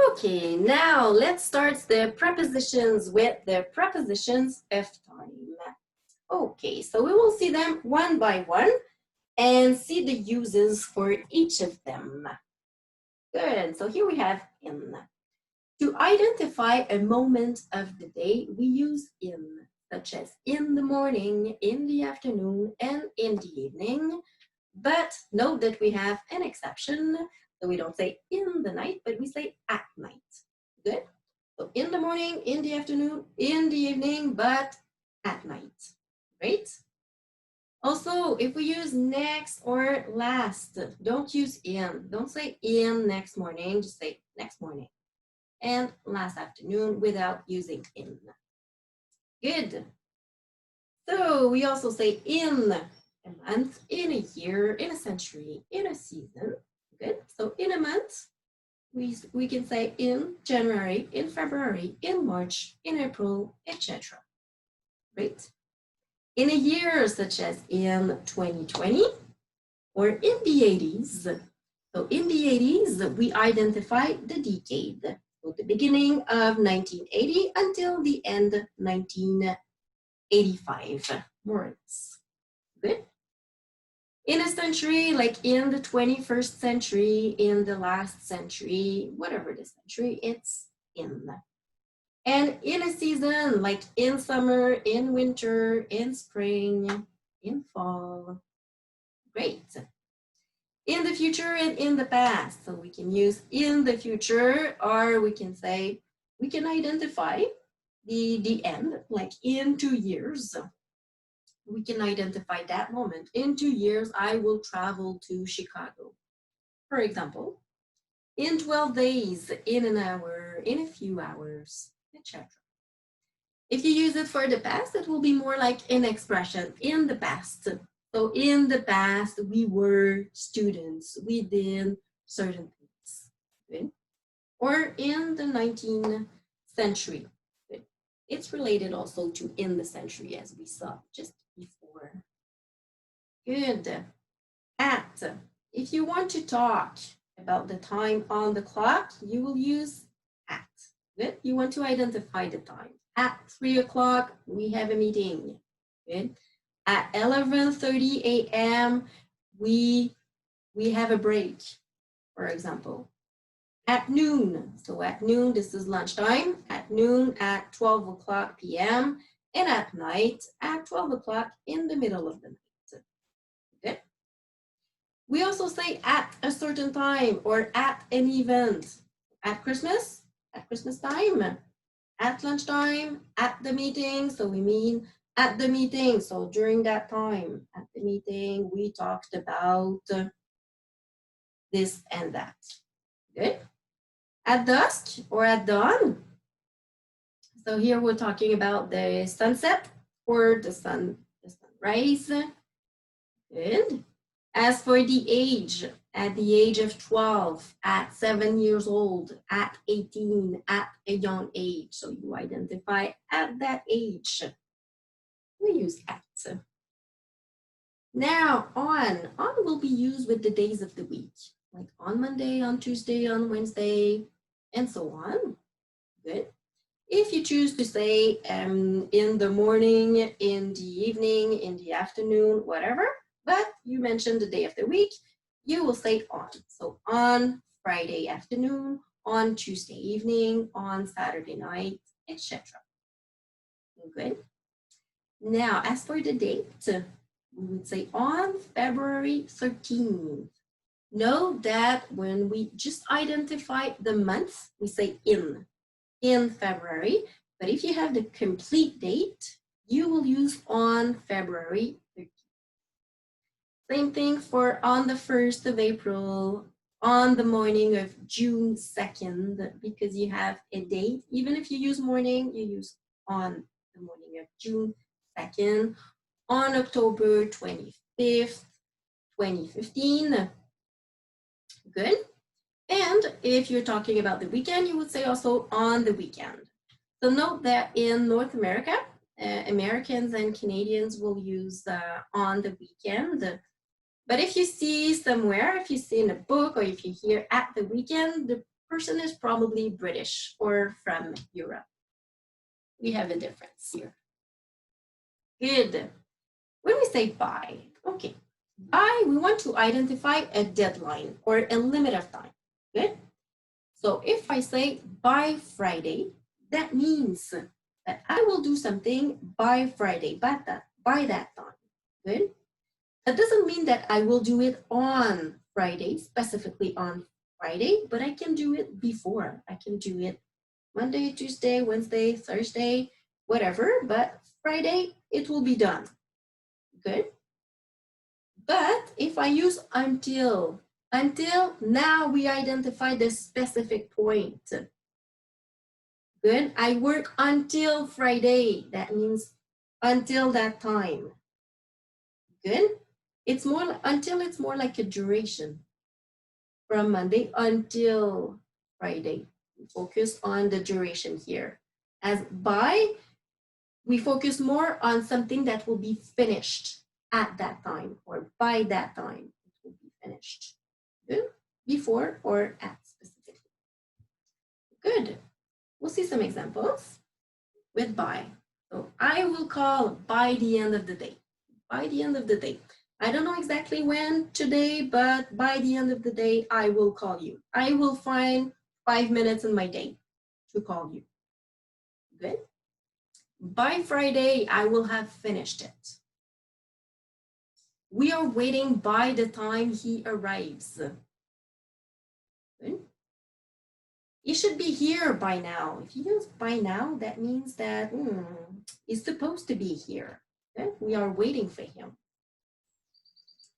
Okay, now let's start the prepositions with the prepositions of time. Okay, so we will see them one by one and see the uses for each of them. Good, so here we have in. To identify a moment of the day, we use in, such as in the morning, in the afternoon, and in the evening. But note that we have an exception. So we don't say in the night, but we say at night. Good? So in the morning, in the afternoon, in the evening, but at night. Right? Also, if we use next or last, don't use in. Don't say in next morning, just say next morning. And last afternoon without using in. Good. So we also say in a month, in a year, in a century, in a season. Good. So in a month, we can say in January, in February, in March, in April, etc. Right? In a year, such as in 2020 or in the 80s. So in the 80s, we identify the decade. So the beginning of 1980 until the end of 1985, more or less. Good. In a century, like in the 21st century, in the last century, whatever the century, it's in. And in a season, like in summer, in winter, in spring, in fall. Great. In the future and in the past. So we can use in the future, or we can say, we can identify the end, like in 2 years. We can identify that moment. In 2 years, I will travel to Chicago. For example, in 12 days, in an hour, in a few hours, etc. If you use it for the past, it will be more like an expression, in the past. So in the past, we were students. We did certain things. Okay? Or in the 19th century. Okay? It's related also to in the century, as we saw just before. Good. At. If you want to talk about the time on the clock, you will use at. Good. You want to identify the time. At 3 o'clock, we have a meeting. Good. At 11:30 a.m., we have a break, for example. At noon, so at noon, this is lunchtime. At noon, at 12 o'clock p.m., and at night, at 12 o'clock in the middle of the night. Okay. We also say at a certain time or at an event. At Christmas time, at lunchtime, at the meeting. So we mean at the meeting. So during that time, at the meeting, we talked about this and that. Good. At dusk or at dawn. So here we're talking about the sunset or the sunrise. Good. As for the age, at the age of 12, at 7 years old, at 18, at a young age. So you identify at that age. We use at. Now, on will be used with the days of the week, like on Monday, on Tuesday, on Wednesday, and so on. Good. If you choose to say in the morning, in the evening, in the afternoon, whatever, but you mentioned the day of the week, you will say on. So on Friday afternoon, on Tuesday evening, on Saturday night, etc. Good. Now, as for the date, we would say on February 13th. Note that when we just identify the month, we say in February, but if you have the complete date, you will use on February 13th. Same thing for on the 1st of April, on the morning of June 2nd, because you have a date. Even if you use morning, you use on the morning of June 2nd, on October 25th, 2015. Good. And if you're talking about the weekend, you would say also on the weekend. So note that in North America, Americans and Canadians will use on the weekend. But if you see somewhere, if you see in a book or if you hear at the weekend, the person is probably British or from Europe. We have a difference here. Good. When we say by, okay, by, we want to identify a deadline or a limit of time. Good. So if I say by Friday, that means that I will do something by Friday, by that time. Good. That doesn't mean that I will do it on Friday, specifically on Friday, but I can do it before. I can do it Monday, Tuesday, Wednesday, Thursday, whatever, but Friday, it will be done. Good. But if I use until, now we identify the specific point. Good. I work until Friday. That means until that time. Good. It's more until, it's more like a duration. From Monday until Friday. We focus on the duration here. As by, we focus more on something that will be finished at that time or by that time it will be finished. Good. Before or at specifically. Good. We'll see some examples with by. So I will call by the end of the day. By the end of the day. I don't know exactly when today, but by the end of the day, I will call you. I will find 5 minutes in my day to call you. Good. By Friday, I will have finished it. We are waiting by the time he arrives. Good. He should be here by now. If he is by now, that means that he's supposed to be here. Okay? We are waiting for him.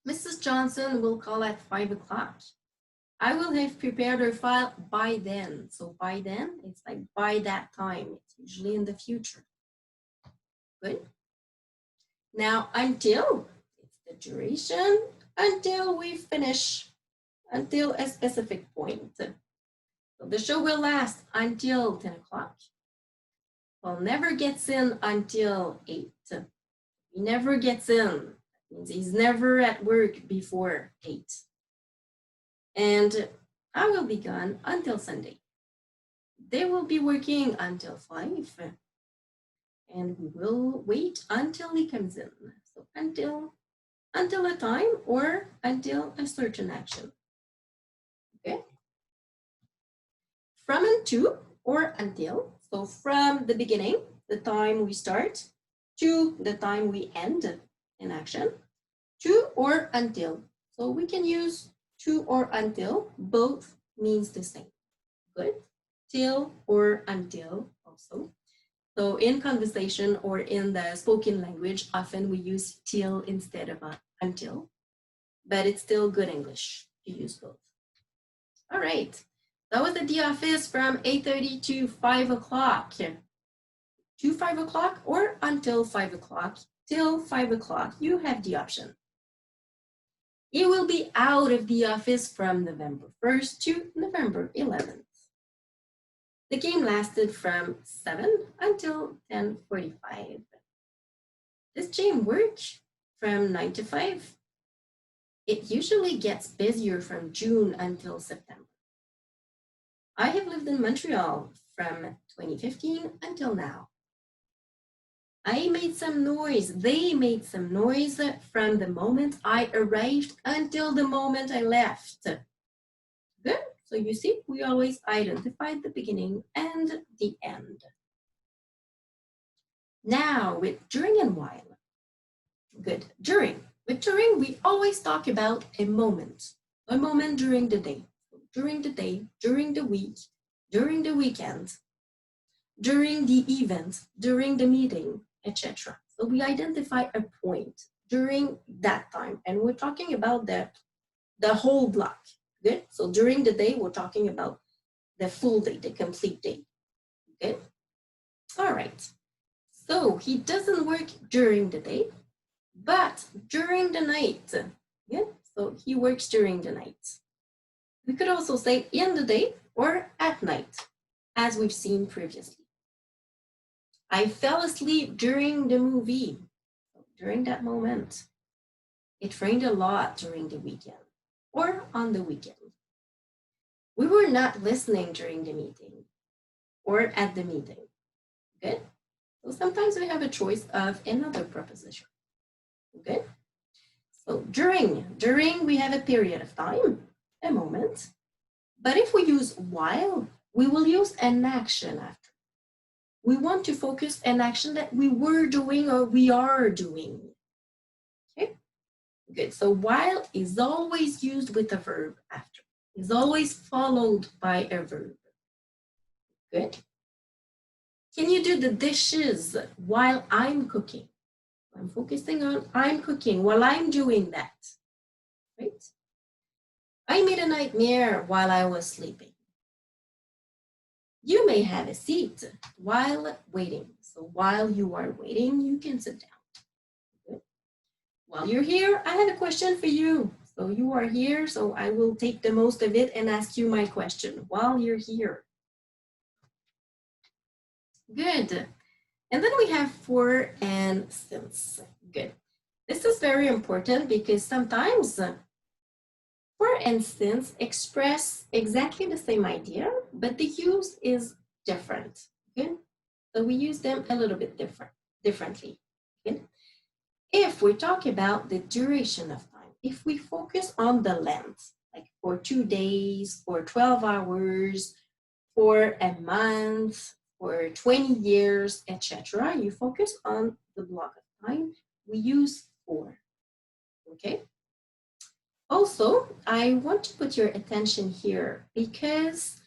Mrs. Johnson will call at 5 o'clock. I will have prepared her file by then. So by then, it's like by that time. It's usually in the future. Good. Now, until, it's the duration, until we finish, until a specific point. So the show will last until 10 o'clock. Well, never gets in until 8. He never gets in. That means he's never at work before 8. And I will be gone until Sunday. They will be working until 5. And we will wait until he comes in. So until a time or until a certain action. Okay. From and to or until. So from the beginning, the time we start, to the time we end an action, to or until. So we can use to or until, both means the same. Good. Till or until also. So in conversation or in the spoken language, often we use till instead of until, but it's still good English to use both. All right, that was at the office from 8:30 to 5 o'clock. To 5 o'clock or until 5 o'clock, till 5 o'clock, you have the option. You will be out of the office from November 1st to November 11th. The game lasted from 7 until 10:45. Does Jane work from 9 to 5? It usually gets busier from June until September. I have lived in Montreal from 2015 until now. I made some noise. They made some noise from the moment I arrived until the moment I left. Good. So you see, we always identify the beginning and the end. Now with during and while. Good. During. With during, we always talk about a moment during the day. During the day, during the week, during the weekend, during the event, during the meeting, etc. So we identify a point during that time, and we're talking about the whole block. Good. So during the day, we're talking about the full day, the complete day. Good. All right. So he doesn't work during the day, but during the night. Yeah. So he works during the night. We could also say in the day or at night, as we've seen previously. I fell asleep during the movie. During that moment. It rained a lot during the weekend or on the weekend. We were not listening during the meeting or at the meeting. Good? So sometimes we have a choice of another preposition. Good? So during we have a period of time, a moment. But if we use while, we will use an action after. We want to focus an action that we were doing or we are doing. Okay? Good. So while is always used with a verb after. Is always followed by a verb. Good. Can you do the dishes while I'm cooking? I'm focusing on I'm cooking while I'm doing that. Right? I made a nightmare while I was sleeping. You may have a seat while waiting. So while you are waiting, you can sit down. Good. While you're here, I have a question for you. So you are here, so I will take the most of it and ask you my question while you're here. Good. And then we have for and since. Good. This is very important because sometimes for and since express exactly the same idea, but the use is different. Good. So we use them a little bit differently. Good. If we talk about the duration of time, if we focus on the length, like for 2 days, for 12 hours, for a month, for 20 years, etc., you focus on the block of time, we use for. Okay? Also, I want to put your attention here because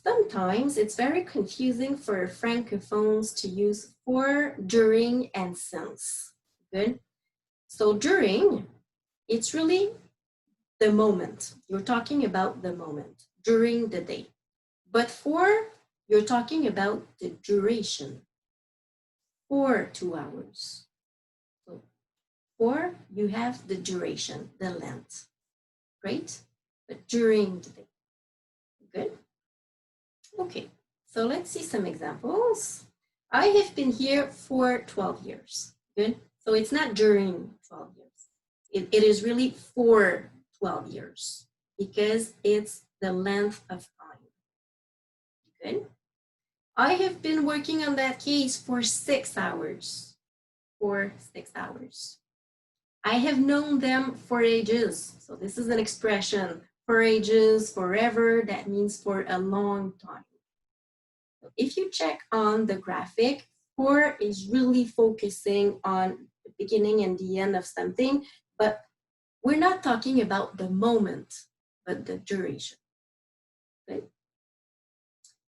sometimes it's very confusing for francophones to use for, during, and since. Good? So during, it's really the moment. You're talking about the moment during the day. But for, you're talking about the duration for 2 hours. So for, you have the duration, the length. Great? But during the day. Good? Okay, so let's see some examples. I have been here for 12 years. Good? So it's not during 12 years. It is really for 12 years because it's the length of time. Good? I have been working on that case for 6 hours. For 6 hours. I have known them for ages. So this is an expression, for ages, forever. That means for a long time. So if you check on the graphic, for is really focusing on the beginning and the end of something, but we're not talking about the moment, but the duration. Okay?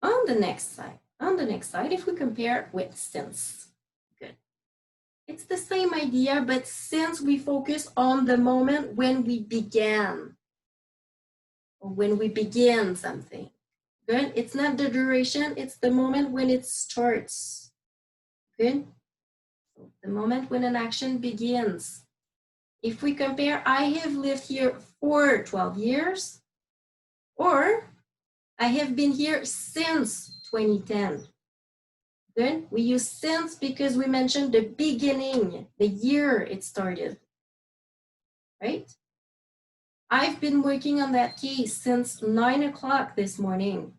On the next slide, if we compare with since, good. It's the same idea, but since we focus on the moment when we began, or when we begin something. Good? It's not the duration, it's the moment when it starts. Good? So the moment when an action begins. If we compare, I have lived here for 12 years, or I have been here since 2010. Good? We use since because we mentioned the beginning, the year it started, right? I've been working on that case since 9 o'clock this morning.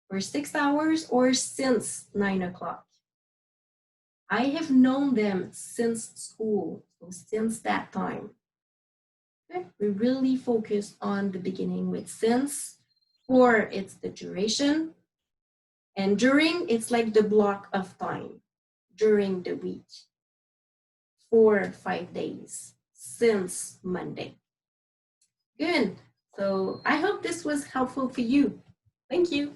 For 6 hours or since 9 o'clock. I have known them since school, so since that time. Okay? We really focus on the beginning with since. For, it's the duration. And during, it's like the block of time. During the week. For 5 days. Since Monday. Good. So I hope this was helpful for you. Thank you.